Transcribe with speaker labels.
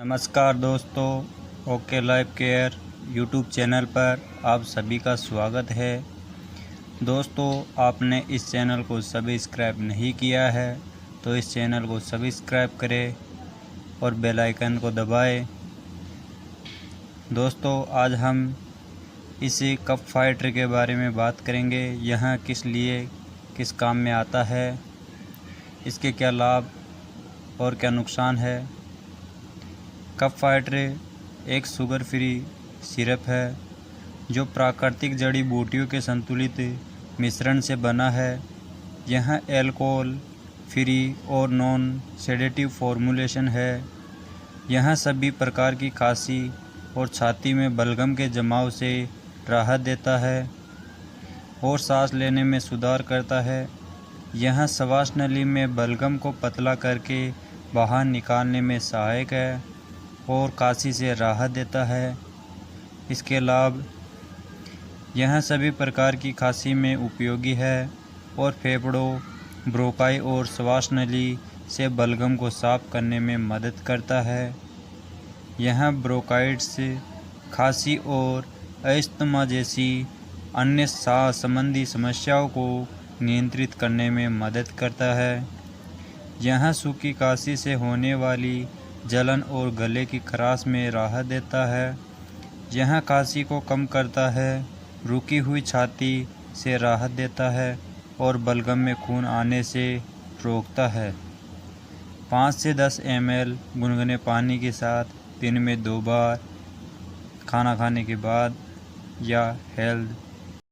Speaker 1: नमस्कार दोस्तों, okay life care YouTube channel पर आप सभी का स्वागत है। दोस्तों, आपने इस चैनल को सब्सक्राइब नहीं किया है तो इस चैनल को सब्सक्राइब करें और बेल आइकन को दबाएं। दोस्तों, आज हम इसी कप फाइटर के बारे में बात करेंगे। यह किस लिए किस काम में आता है, इसके क्या लाभ और क्या नुकसान है। कप फाइटर एक शुगर फ्री सिरप है जो प्राकृतिक जड़ी बूटियों के संतुलित मिश्रण से बना है। यह अल्कोहल फ्री और नॉन सेडेटिव फॉर्मूलेशन है। यह सभी प्रकार की खांसी और छाती में बलगम के जमाव से राहत देता है और सांस लेने में सुधार करता है। यह श्वास नली में बलगम को पतला करके बाहर निकालने में सहायक है और खांसी से राहत देता है। इसके लाभ: यह सभी प्रकार की खांसी में उपयोगी है और फेफड़ों, ब्रोंकाई और श्वास नली से बलगम को साफ करने में मदद करता है। यह ब्रोंकाइटिस, खांसी और अस्थमा जैसी अन्य सांस संबंधी समस्याओं को नियंत्रित करने में मदद करता है। यह सूखी खांसी से होने वाली जलन और गले की खराश में राहत देता है। यह खांसी को कम करता है, रुकी हुई छाती से राहत देता है और बलगम में खून आने से रोकता है। 5 से 10 ml गुनगुने पानी के साथ दिन में 2 बार खाना खाने के बाद या हेल्थ